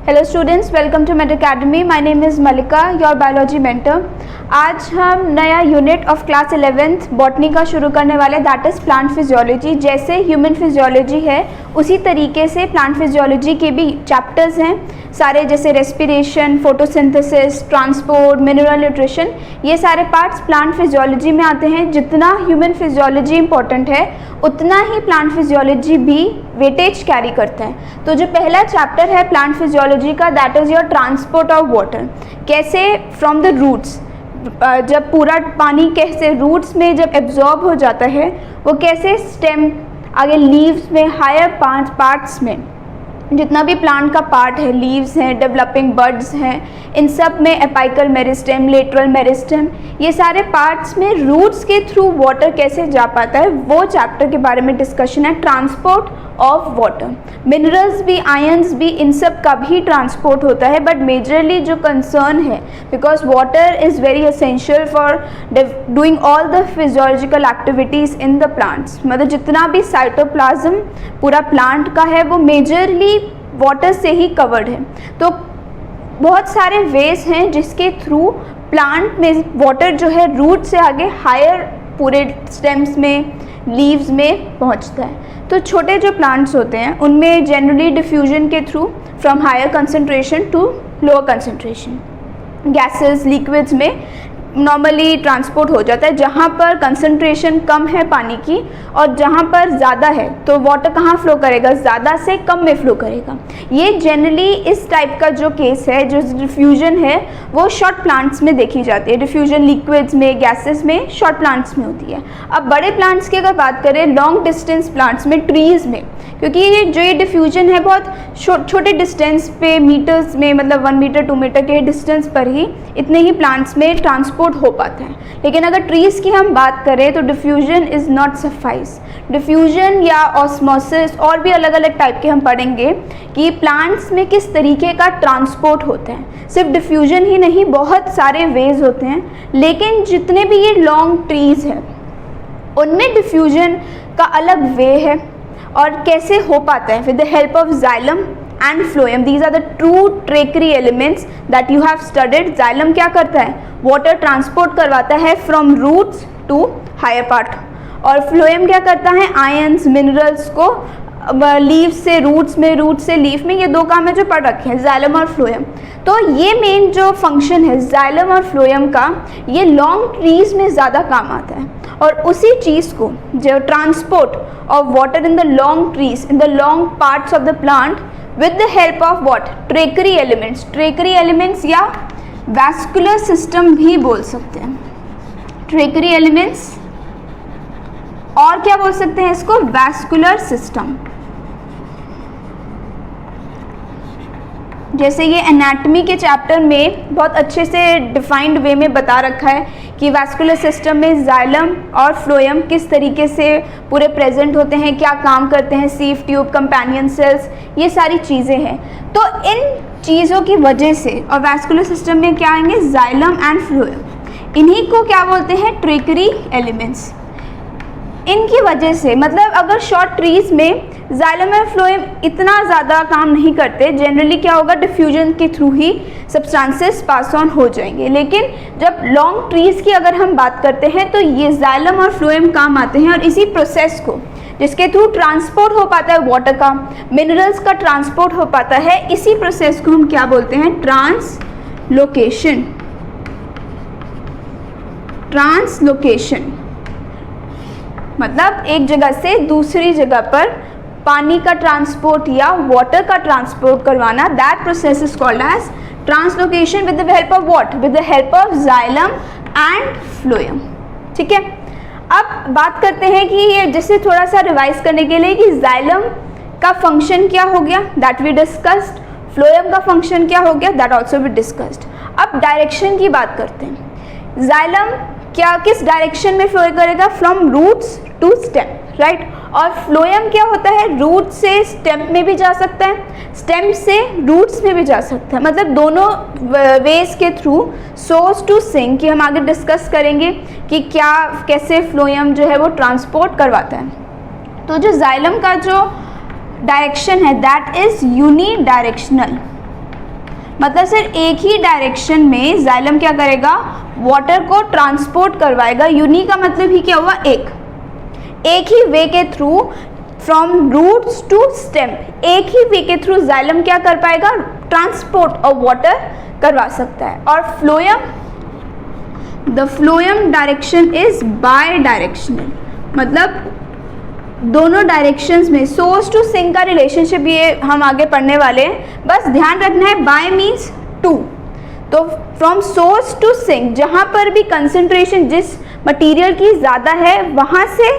Hello students, welcome to Med Academy. My name is Mallika, your biology mentor. आज हम नया unit of class 11th botany का शुरू करने वाले, दैट इज़ प्लांट फिजियोलॉजी। जैसे ह्यूमन फिजियोलॉजी है उसी तरीके से प्लांट फिजियोलॉजी के भी चैप्टर्स हैं सारे, जैसे respiration, photosynthesis, transport, mineral nutrition, ये सारे पार्ट्स प्लांट फिजियोलॉजी में आते हैं। जितना ह्यूमन फिजियोलॉजी इंपॉर्टेंट है उतना ही प्लांट फिजियोलॉजी भी वेटेज कैरी करता है। तो जो पहला चैप्टर है प्लांट फिजियोलॉजी का, that is your transport of water. कैसे फ्रॉम द रूट्स, जब पूरा पानी कैसे रूट्स में जब एब्जॉर्ब हो जाता है, वो कैसे स्टेम आगे लीव्स में, हायर पार्ट्स में, जितना भी प्लांट का पार्ट है, लीव्स हैं, डेवलपिंग बड्स हैं, इन सब में एपाइकल मेरिस्टेम, लेटरल मेरिस्टेम, ये सारे पार्ट्स में रूट्स के थ्रू वाटर कैसे जा पाता है, वो चैप्टर के बारे में डिस्कशन है। ट्रांसपोर्ट ऑफ वाटर, मिनरल्स भी, आयंस भी, इन सब का भी ट्रांसपोर्ट होता है। बट मेजरली जो कंसर्न है, because water is very essential for doing all the physiological activities in the plants, मतलब जितना भी साइटोप्लाज्म पूरा प्लांट का है वो मेजरली वाटर से ही कवर्ड है। तो बहुत सारे वेज हैं जिसके थ्रू प्लांट में वाटर जो है रूट से आगे हायर पूरे स्टेम्स में, लीव्स में पहुंचता है। तो छोटे जो प्लांट्स होते हैं उनमें जनरली डिफ्यूजन के through from higher concentration to lower concentration, gases, liquids में नॉर्मली ट्रांसपोर्ट हो जाता है। जहाँ पर कंसंट्रेशन कम है पानी की और जहाँ पर ज़्यादा है तो वाटर कहाँ फ्लो करेगा, ज़्यादा से कम में फ्लो करेगा। ये जनरली इस टाइप का जो केस है, जो डिफ्यूजन है, वो शॉर्ट प्लांट्स में देखी जाती है। डिफ्यूजन लिक्विड्स में, गैसेस में, शॉर्ट प्लांट्स में होती है। अब बड़े प्लांट्स की अगर बात करें, लॉन्ग डिस्टेंस प्लांट्स में, ट्रीज़ में, क्योंकि ये डिफ्यूजन है बहुत छोटे डिस्टेंस पे, मीटर्स में, मतलब 1 मीटर 2 मीटर के डिस्टेंस पर ही इतने ही प्लांट्स में ट्रांसपोर्ट हो पाता है। लेकिन अगर ट्रीज़ की हम बात करें तो diffusion is not suffice. Diffusion या ऑस्मोसिस और भी अलग अलग टाइप के हम पढ़ेंगे कि प्लांट्स में किस तरीके का ट्रांसपोर्ट होता है। सिर्फ डिफ्यूजन ही नहीं, बहुत सारे वेज होते हैं। लेकिन जितने भी ये लॉन्ग ट्रीज़ हैं उनमें डिफ्यूजन का अलग वे है और कैसे हो पाता है, with the help of xylem and phloem. These are the true tracheary elements that you have studied. Xylem क्या करता है, वाटर ट्रांसपोर्ट करवाता है from roots to higher part, और फ्लोएम क्या करता है, आयंस, मिनरल्स को लीव से रूट्स में, रूट से लीफ में, ये दो काम है जो पढ़ रखे हैं, जाइलम और फ्लोएम। तो ये मेन जो फंक्शन है जाइलम और फ्लोएम का, ये लॉन्ग ट्रीज में ज़्यादा काम आता है। और उसी चीज़ को, जो transport of water in the long trees, in the long parts of the plant, with the help of what, tracheary elements. Tracheary elements या वैस्कुलर सिस्टम भी बोल सकते हैं। ट्रेकरी एलिमेंट्स, और क्या बोल सकते हैं इसको, वैस्कुलर सिस्टम। जैसे ये एनाटॉमी के चैप्टर में बहुत अच्छे से डिफाइंड वे में बता रखा है कि वैस्कुलर सिस्टम में जाइलम और फ्लोएम किस तरीके से पूरे प्रेजेंट होते हैं, क्या काम करते हैं, सीफ ट्यूब, कंपेनियन सेल्स, ये सारी चीज़ें हैं। तो इन चीज़ों की वजह से, और वैस्कुलर सिस्टम में क्या आएंगे, जाइलम एंड फ्लोएम, इन्हीं को क्या बोलते हैं, ट्रेकरी एलिमेंट्स। इनकी वजह से, मतलब अगर शॉर्ट ट्रीज में जाइलम और फ्लोएम इतना ज़्यादा काम नहीं करते, जनरली क्या होगा, डिफ्यूजन के through he substances pass on हो जाएंगे। लेकिन जब लॉन्ग ट्रीज की अगर हम बात करते हैं तो ये जाइलम और फ्लोएम काम आते हैं, और इसी प्रोसेस को, जिसके थ्रू ट्रांसपोर्ट हो पाता है वाटर का, मिनरल्स का ट्रांसपोर्ट हो पाता है, इसी प्रोसेस को हम क्या बोलते हैं, ट्रांसलोकेशन। ट्रांसलोकेशन मतलब एक जगह से दूसरी जगह पर पानी का ट्रांसपोर्ट या वाटर का ट्रांसपोर्ट करवाना, that process is called as translocation with the help of what, with the help of xylem and phloem. ठीक है, अब बात करते हैं कि ये जैसे थोड़ा सा रिवाइज करने के लिए कि जाइलम का फंक्शन क्या हो गया, दैट वी डिस्कस्ड। फ्लोएम का फंक्शन क्या हो गया, दैट ऑल्सो वी डिस्कस्ड। अब डायरेक्शन की बात करते हैं। जाइलम क्या किस डायरेक्शन में फ्लो करेगा, from roots to stem, right. और फ्लोएम क्या होता है, रूट से स्टेम में भी जा सकता है, स्टेम से रूट्स में भी जा सकता है, मतलब दोनों वेज के थ्रू, सोर्स टू सिंक, की हम आगे डिस्कस करेंगे कि क्या कैसे फ्लोएम जो है वो ट्रांसपोर्ट करवाता है। तो जो जाइलम का जो डायरेक्शन है दैट इज यूनी डायरेक्शनल, मतलब सिर्फ एक ही डायरेक्शन में जाइलम क्या करेगा, वाटर को ट्रांसपोर्ट करवाएगा। यूनि का मतलब ही क्या हुआ, एक ही वे के through from roots to stem, एक ही वे के थ्रू जाइलम क्या कर पाएगा, ट्रांसपोर्ट ऑफ वाटर करवा सकता है। और phloem, the phloem direction is by directional, मतलब दोनों डायरेक्शंस में सोर्स टू सिंक का रिलेशनशिप ये हम आगे पढ़ने वाले हैं। बस ध्यान रखना है बाय मीन्स टू, तो फ्रॉम सोर्स टू सिंक, जहाँ पर भी कंसंट्रेशन जिस मटेरियल की ज़्यादा है वहाँ से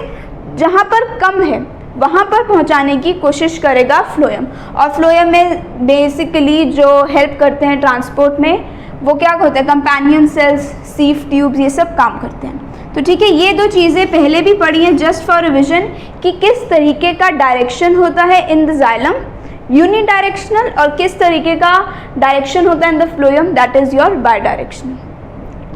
जहाँ पर कम है वहाँ पर पहुँचाने की कोशिश करेगा फ्लोएम। और फ्लोएम में बेसिकली जो हेल्प करते हैं ट्रांसपोर्ट में वो क्या होता है, कंपेनियन सेल्स, सीफ ट्यूब्स, ये सब काम करते हैं। तो ठीक है, ये दो चीज़ें पहले भी पढ़ी हैं जस्ट फॉर रिविजन कि किस तरीके का डायरेक्शन होता है in the xylem, unidirectional, और किस तरीके का डायरेक्शन होता है in the phloem, that is your bidirectional.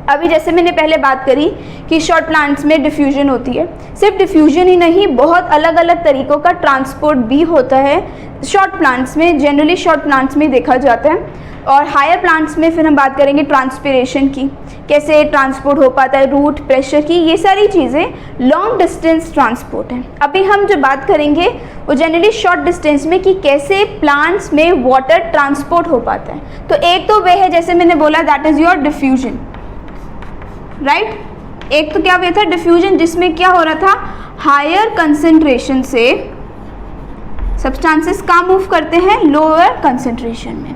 अभी जैसे मैंने पहले बात करी कि शॉर्ट प्लांट्स में डिफ्यूजन होती है, सिर्फ डिफ्यूजन ही नहीं, बहुत अलग अलग तरीक़ों का ट्रांसपोर्ट भी होता है शॉर्ट प्लांट्स में, जनरली शॉर्ट प्लांट्स में देखा जाता है। और हायर प्लांट्स में फिर हम बात करेंगे ट्रांसपिरेशन की, कैसे ट्रांसपोर्ट हो पाता है, रूट प्रेशर की, ये सारी चीज़ें लॉन्ग डिस्टेंस ट्रांसपोर्ट हैं। अभी हम जो बात करेंगे वो जनरली शॉर्ट डिस्टेंस में कि कैसे प्लांट्स में वाटर ट्रांसपोर्ट हो पाता है। तो एक तो वह है जैसे मैंने बोला that is your diffusion, right. एक तो क्या हुआ था, डिफ्यूजन, जिसमें क्या हो रहा था, हायर कंसंट्रेशन से सब्सटेंसेस कहाँ मूव करते हैं, लोअर कंसंट्रेशन में।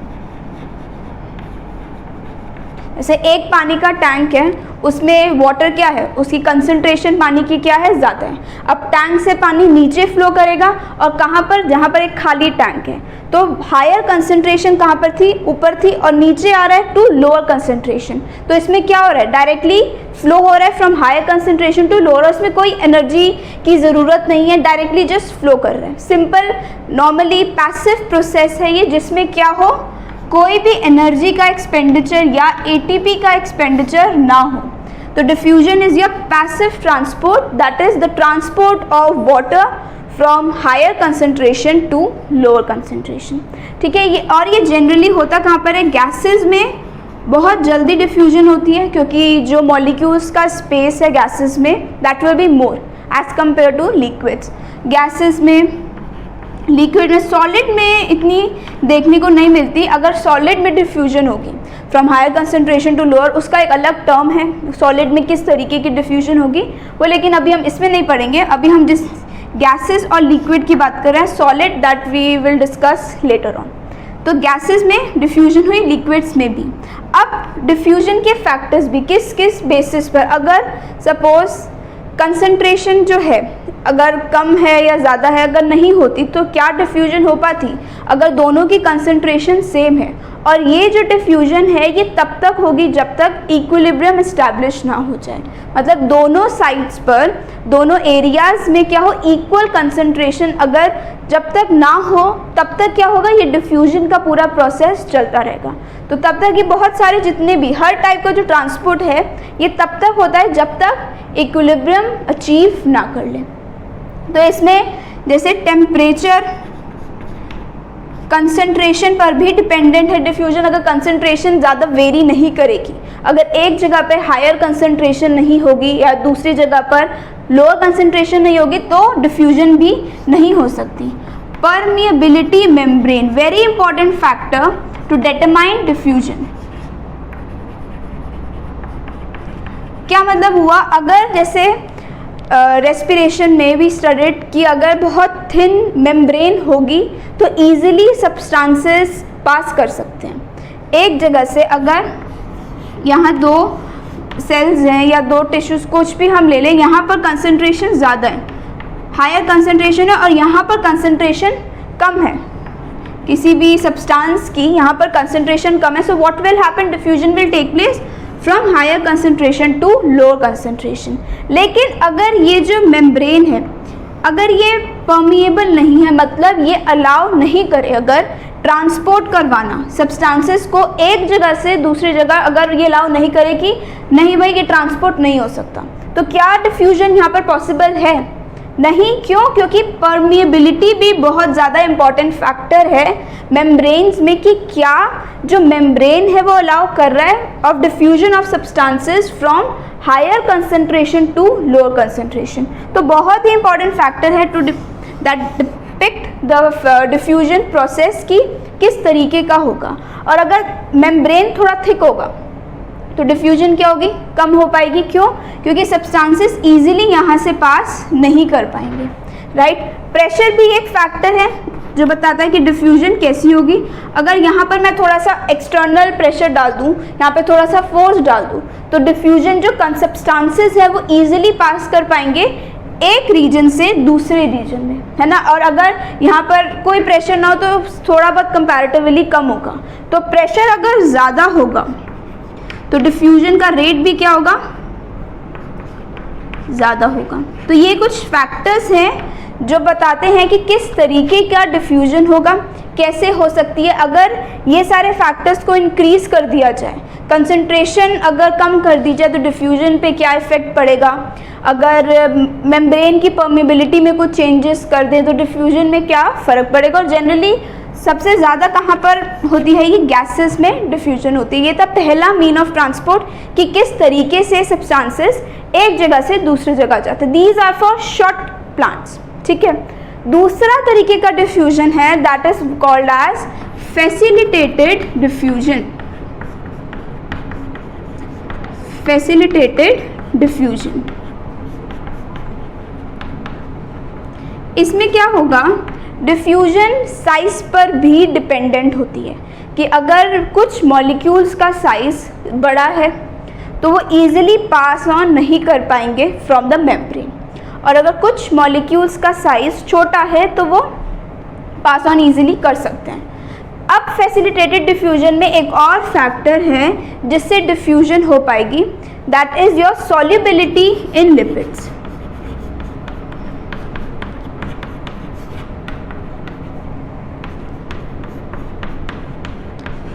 जैसे एक पानी का टैंक है, उसमें वाटर क्या है, उसकी कंसंट्रेशन पानी की क्या है, ज़्यादा है। अब टैंक से पानी नीचे फ्लो करेगा और कहाँ पर, जहाँ पर एक खाली टैंक है, तो हायर कंसंट्रेशन कहाँ पर थी, ऊपर थी, और नीचे आ रहा है टू लोअर कंसंट्रेशन। तो इसमें क्या हो रहा है, डायरेक्टली फ्लो हो रहा है from higher concentration to lower, इसमें कोई एनर्जी की ज़रूरत नहीं है, डायरेक्टली जस्ट फ्लो कर रहा है। सिंपल नॉर्मली पैसिव प्रोसेस है ये, जिसमें क्या हो, कोई भी एनर्जी का एक्सपेंडिचर या एटीपी का एक्सपेंडिचर ना हो। तो diffusion is your passive transport, that is the transport of water from higher concentration to lower concentration. ठीक है, ये और ये जनरली होता कहाँ पर है, गैसेस में बहुत जल्दी डिफ्यूजन होती है, क्योंकि जो मॉलिक्यूल्स का स्पेस है गैसेस में that will be more as compare to liquids. Gases में, लिक्विड में, सॉलिड में इतनी देखने को नहीं मिलती। अगर सॉलिड में डिफ्यूजन होगी from higher concentration to lower, उसका एक अलग टर्म है, सॉलिड में किस तरीके की डिफ्यूजन होगी वो, लेकिन अभी हम इसमें नहीं पढ़ेंगे। अभी हम जिस गैसेस और लिक्विड की बात कर रहे हैं, solid, that we will discuss later on. तो गैसेस में डिफ्यूजन हुई, लिक्विड्स में भी। अब डिफ्यूजन के फैक्टर्स भी किस किस बेसिस पर, अगर सपोज कंसंट्रेशन जो है अगर कम है या ज़्यादा है, अगर नहीं होती तो क्या डिफ्यूजन हो पाती, अगर दोनों की कंसंट्रेशन सेम है। और ये जो डिफ्यूजन है ये तब तक होगी जब तक इक्विलिब्रियम इस्टेब्लिश ना हो जाए, मतलब दोनों साइड्स पर, दोनों एरियाज़ में क्या हो, इक्वल कंसंट्रेशन अगर जब तक ना हो तब तक क्या होगा, ये डिफ्यूजन का पूरा प्रोसेस चलता रहेगा। तो तब तक ये बहुत सारे जितने भी हर टाइप का जो ट्रांसपोर्ट है ये तब तक होता है जब तक इक्विलिब्रियम अचीव ना कर ले। तो इसमें जैसे टेम्परेचर, कंसंट्रेशन पर भी डिपेंडेंट है डिफ्यूजन। अगर कंसंट्रेशन ज़्यादा वेरी नहीं करेगी, अगर एक जगह पे हायर कंसंट्रेशन नहीं होगी या दूसरी जगह पर लोअर कंसंट्रेशन नहीं होगी तो डिफ्यूजन भी नहीं हो सकती। Permeability membrane, very important factor to determine diffusion. क्या मतलब हुआ, अगर जैसे रेस्पिरेशन में भी स्टडीड कि अगर बहुत थिन मेम्ब्रेन होगी तो ईजिली सब्सटेंसेस पास कर सकते हैं। एक जगह से अगर यहाँ दो सेल्स हैं या दो टिश्यूज़ कुछ भी हम ले लें, यहाँ पर कंसंट्रेशन ज़्यादा है, हायर कंसंट्रेशन है, और यहाँ पर कंसंट्रेशन कम है किसी भी सब्सटेंस की, यहाँ पर कंसंट्रेशन कम है। So what will happen, diffusion will take place from higher concentration to lower concentration. लेकिन अगर ये जो मेम्ब्रेन है अगर ये परमिएबल नहीं है, मतलब ये अलाउ नहीं करे अगर ट्रांसपोर्ट करवाना सब्सटेंसेस को एक जगह से दूसरी जगह, अगर ये अलाउ नहीं करे कि नहीं भाई ये ट्रांसपोर्ट नहीं हो सकता, तो क्या डिफ्यूजन यहाँ पर पॉसिबल है, नहीं। क्यों? क्योंकि परमिएबिलिटी भी बहुत ज़्यादा इम्पॉर्टेंट फैक्टर है मेम्ब्रेन्स में, कि क्या जो मेम्ब्रेन है वो अलाउ कर रहा है of diffusion of substances from higher concentration to lower concentration. तो बहुत ही इंपॉर्टेंट फैक्टर है to that depict the diffusion process की किस तरीके का होगा। और अगर मेम्ब्रेन थोड़ा थिक होगा तो डिफ्यूजन क्या होगी? कम हो पाएगी। क्यों? क्योंकि सब्सटेंसेस इजीली यहाँ से पास नहीं कर पाएंगे, राइट। प्रेशर भी एक फैक्टर है जो बताता है कि डिफ्यूजन कैसी होगी। अगर यहाँ पर मैं थोड़ा सा एक्सटर्नल प्रेशर डाल दूँ, यहाँ पे थोड़ा सा फोर्स डाल दूँ, तो डिफ्यूजन जो सब्सटेंसेस है वो ईजिली पास कर पाएंगे एक रीजन से दूसरे रीजन में, है ना। और अगर यहाँ पर कोई प्रेशर ना हो तो थोड़ा बहुत कंपैरेटिवली कम होगा। तो प्रेशर अगर ज़्यादा होगा तो डिफ्यूजन का रेट भी क्या होगा? ज़्यादा होगा। तो ये कुछ फैक्टर्स हैं जो बताते हैं कि किस तरीके का डिफ्यूजन होगा, कैसे हो सकती है। अगर ये सारे फैक्टर्स को इंक्रीज कर दिया जाए, कंसंट्रेशन अगर कम कर दी जाए तो डिफ्यूजन पे क्या इफेक्ट पड़ेगा, अगर मेम्ब्रेन की परमिएबिलिटी में कुछ चेंजेस कर दें तो डिफ्यूजन में क्या फ़र्क पड़ेगा। और जनरली सबसे ज़्यादा कहाँ पर होती है? ये गैसेस में डिफ्यूजन होती है। ये था पहला मीन ऑफ ट्रांसपोर्ट कि किस तरीके से सब्सटेंसेस एक जगह से दूसरी जगह जाते हैं। These are for short plants, ठीक है। दूसरा तरीके का डिफ्यूजन है that is called as facilitated diffusion. Facilitated diffusion, इसमें क्या होगा? डिफ्यूजन साइज पर भी डिपेंडेंट होती है कि अगर कुछ मॉलिक्यूल्स का साइज बड़ा है तो वो ईजिली पास ऑन नहीं कर पाएंगे फ्रॉम द मेम्ब्रेन, और अगर कुछ मॉलिक्यूल्स का साइज छोटा है तो वो पास ऑन ईजिली कर सकते हैं। अब फैसिलिटेटेड डिफ्यूजन में एक और फैक्टर है जिससे डिफ्यूजन हो पाएगी, that is your solubility in lipids.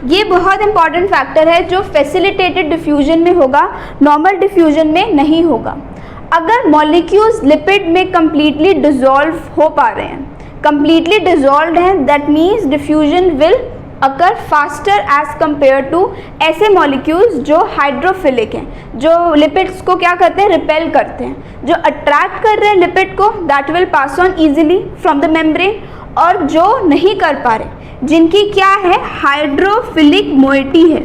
ये बहुत इंपॉर्टेंट फैक्टर है जो फैसिलिटेटेड डिफ्यूजन में होगा, नॉर्मल डिफ्यूजन में नहीं होगा। अगर मॉलिक्यूल्स लिपिड में कंप्लीटली डिसॉल्व हो पा रहे हैं, कंप्लीटली डिसॉल्व्ड हैं, that means diffusion will occur faster as compare to ऐसे मॉलिक्यूल्स जो हाइड्रोफिलिक हैं, जो लिपिड्स को क्या करते हैं? रिपेल करते हैं। जो अट्रैक्ट कर रहे हैं लिपिड को, that will pass on easily from the membrane, और जो नहीं कर पा रहे, जिनकी क्या है? हाइड्रोफिलिक मोइटी है,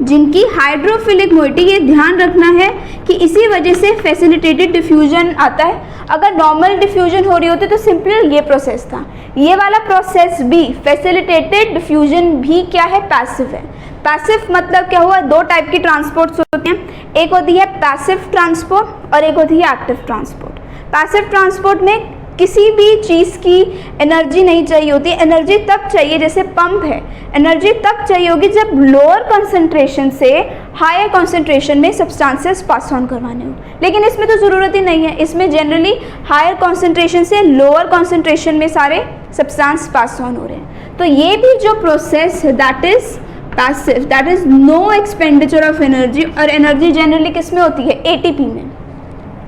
जिनकी हाइड्रोफिलिक मोइटी, ये ध्यान रखना है कि इसी वजह से फैसिलिटेटेड डिफ्यूजन आता है। अगर नॉर्मल डिफ्यूजन हो रही होती तो सिंपल ये प्रोसेस था। ये वाला प्रोसेस भी, फैसिलिटेटेड डिफ्यूजन भी क्या है? पैसिव है। पैसिव मतलब क्या हुआ? दो टाइप की ट्रांसपोर्ट्स होते हैं, एक होती है पैसिव ट्रांसपोर्ट और एक होती है एक्टिव ट्रांसपोर्ट। पैसिव ट्रांसपोर्ट में किसी भी चीज़ की एनर्जी नहीं चाहिए होती। एनर्जी तब चाहिए, जैसे पंप है, एनर्जी तब चाहिए होगी जब लोअर कंसंट्रेशन से हायर कंसंट्रेशन में सब्सटेंसेस पास ऑन करवाने हो, लेकिन इसमें तो ज़रूरत ही नहीं है। इसमें जनरली हायर कंसंट्रेशन से लोअर कंसंट्रेशन में सारे सब्सटेंस पास ऑन हो रहे हैं। तो ये भी जो प्रोसेस है that is passive, that is no expenditure of energy. और एनर्जी जनरली किस में होती है? एटीपी में।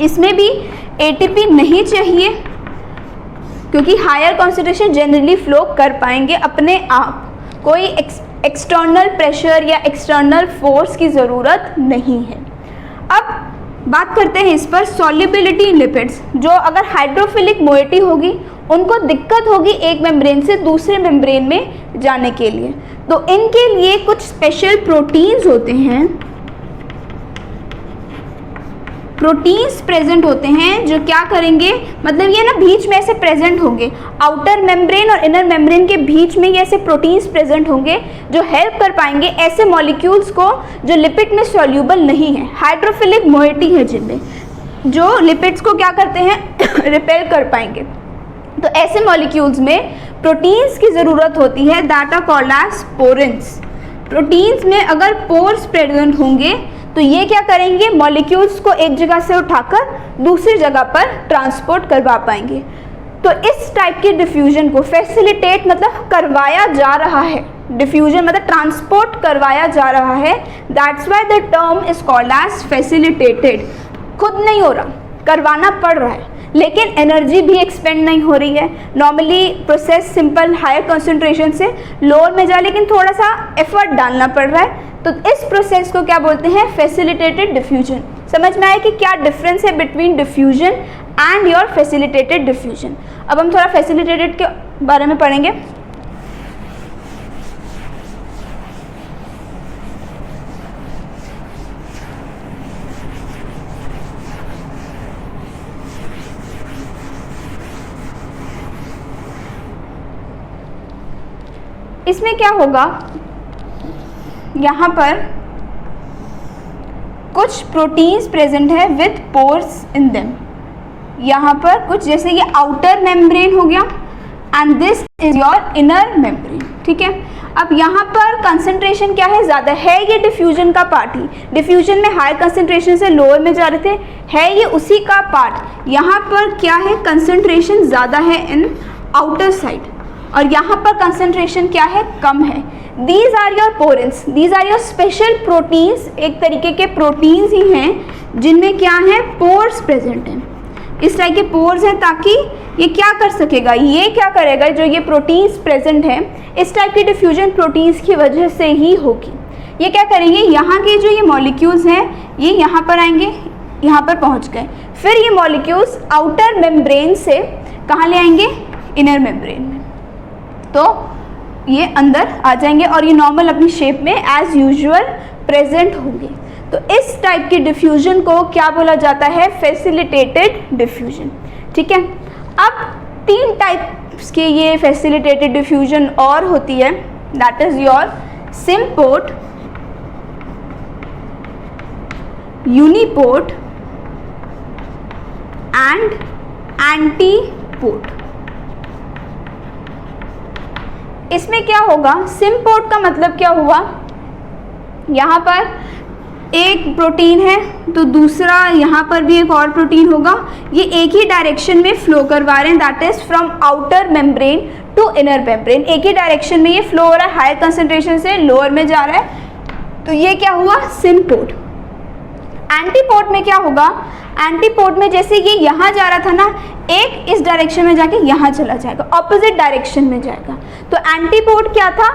इसमें भी एटीपी नहीं चाहिए क्योंकि हायर कॉन्सेंट्रेशन जनरली फ्लो कर पाएंगे अपने आप, कोई एक्सटर्नल प्रेशर या एक्सटर्नल फोर्स की ज़रूरत नहीं है। अब बात करते हैं इस पर सॉल्युबिलिटी इन लिपिड्स। जो अगर हाइड्रोफिलिक मोइटी होगी उनको दिक्कत होगी एक मेम्ब्रेन से दूसरे मेम्ब्रेन में जाने के लिए, तो इनके लिए कुछ स्पेशल प्रोटीन्स होते हैं, प्रोटीन्स प्रेजेंट होते हैं जो क्या करेंगे, मतलब ये ना बीच में ऐसे प्रेजेंट होंगे, आउटर मेम्ब्रेन और इनर मेम्ब्रेन के बीच में ये ऐसे प्रोटीन्स प्रेजेंट होंगे जो हेल्प कर पाएंगे ऐसे मॉलिक्यूल्स को जो लिपिड में सॉल्यूबल नहीं है, हाइड्रोफिलिक मोइटी है जिनमें, जो लिपिड्स को क्या करते हैं रिपेल कर पाएंगे। तो ऐसे मॉलिक्यूल्स में प्रोटीन्स की ज़रूरत होती है, that are called as porins. Proteins में अगर पोर्स प्रेजेंट होंगे तो ये क्या करेंगे, मॉलिक्यूल्स को एक जगह से उठाकर दूसरी जगह पर ट्रांसपोर्ट करवा पाएंगे। तो इस टाइप के डिफ्यूजन को फैसिलिटेट मतलब करवाया जा रहा है, डिफ्यूजन मतलब ट्रांसपोर्ट करवाया जा रहा है, that's why the term is called as facilitated. खुद नहीं हो रहा, करवाना पड़ रहा है, लेकिन एनर्जी भी एक्सपेंड नहीं हो रही है। Normally process simple higher concentration से लोअर में जा, लेकिन थोड़ा सा एफर्ट डालना पड़ रहा है, तो इस प्रोसेस को क्या बोलते हैं? Facilitated diffusion. समझ में आया कि क्या डिफरेंस है between diffusion and your facilitated diffusion. अब हम थोड़ा फैसिलिटेटेड के बारे में पढ़ेंगे। इसमें क्या होगा, यहाँ पर कुछ प्रोटीन्स प्रेजेंट है विथ पोर्स इन देम। यहाँ पर कुछ, जैसे ये आउटर मेम्ब्रेन हो गया and this is your inner membrane, ठीक है। अब यहाँ पर कंसंट्रेशन क्या है? ज़्यादा है, ये डिफ्यूजन का पार्ट ही। डिफ्यूजन में हाई कंसंट्रेशन से लोअर में जा रहे थे, है ये उसी का पार्ट। यहाँ पर क्या है? कंसंट्रेशन ज़्यादा है इन आउटर साइड, और यहाँ पर कंसंट्रेशन क्या है? कम है। These are your porins, these are your special proteins, एक तरीके के प्रोटीन्स ही हैं जिनमें क्या है? पोर्स प्रेजेंट हैं। इस टाइप के पोर्स हैं ताकि ये क्या कर सकेगा, ये क्या करेगा, जो ये प्रोटीन्स प्रेजेंट हैं इस टाइप की डिफ्यूजन प्रोटीन्स की वजह से ही होगी। ये क्या करेंगे? यहाँ के जो ये मॉलिक्यूल्स हैं ये यहाँ पर आएंगे, यहाँ पर पहुँच गए, फिर ये मॉलिक्यूल्स आउटर मेम्ब्रेन से कहाँ ले आएंगे? इनर मेम्ब्रेन में, तो ये अंदर आ जाएंगे और ये नॉर्मल अपनी शेप में एज यूजुअल प्रेजेंट होंगे। तो इस टाइप की डिफ्यूजन को क्या बोला जाता है? फैसिलिटेटेड डिफ्यूजन, ठीक है। अब 3 टाइप्स के ये फैसिलिटेटेड डिफ्यूजन और होती है, that is your symport, uniport and antiport. इसमें क्या होगा? सिम्पोर्ट का मतलब क्या हुआ? यहाँ पर एक प्रोटीन है तो दूसरा यहाँ पर भी एक और प्रोटीन होगा, ये एक ही डायरेक्शन में फ्लो करवा रहे हैं, that is from outer membrane to inner membrane. एक ही डायरेक्शन में ये फ्लो हो रहा है, हायर कंसंट्रेशन से लोअर में जा रहा है, तो ये क्या हुआ? सिम्पोर्ट। एंटीपोर्ट में क्या होगा? एंटीपोर्ट में जैसे ये यहाँ जा रहा था ना, एक इस डायरेक्शन में जाके यहाँ चला जाएगा, ऑपोजिट डायरेक्शन में जाएगा। तो एंटीपोर्ट क्या था?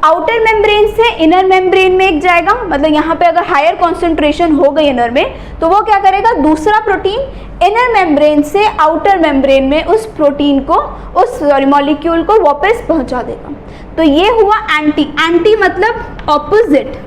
आउटर मेम्ब्रेन से इनर मेम्ब्रेन में एक जाएगा, मतलब यहाँ पे अगर हायर कॉन्सेंट्रेशन हो गई इनर में तो वो क्या करेगा? दूसरा प्रोटीन इनर मेम्ब्रेन से आउटर मेम्ब्रेन में उस प्रोटीन को, उस मॉलिक्यूल को वापस पहुँचा देगा। तो ये हुआ एंटी। एंटी मतलब ऑपोजिट,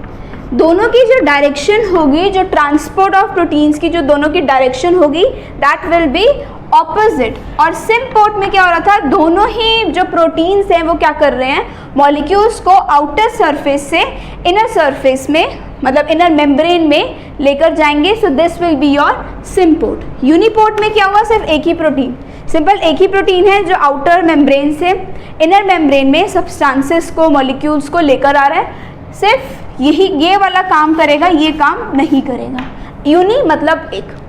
दोनों की जो डायरेक्शन होगी, जो ट्रांसपोर्ट ऑफ प्रोटीन्स की जो दोनों की डायरेक्शन होगी, दैट विल बी ऑपोजिट। और सिम्पोर्ट में क्या हो रहा था? दोनों ही जो प्रोटीन्स हैं वो क्या कर रहे हैं? मॉलिक्यूल्स को आउटर सरफेस से इनर सरफेस में, मतलब इनर मेम्ब्रेन में लेकर जाएंगे। So this will be your symport. Uniport में क्या हुआ? सिर्फ एक ही प्रोटीन, सिंपल एक ही प्रोटीन है जो आउटर मेम्ब्रेन से इनर मेम्ब्रेन में सब्सटेंसेस को, मॉलिक्यूल्स को लेकर आ रहा है। सिर्फ यही, ये वाला काम करेगा, ये काम नहीं करेगा। यूनि मतलब एक।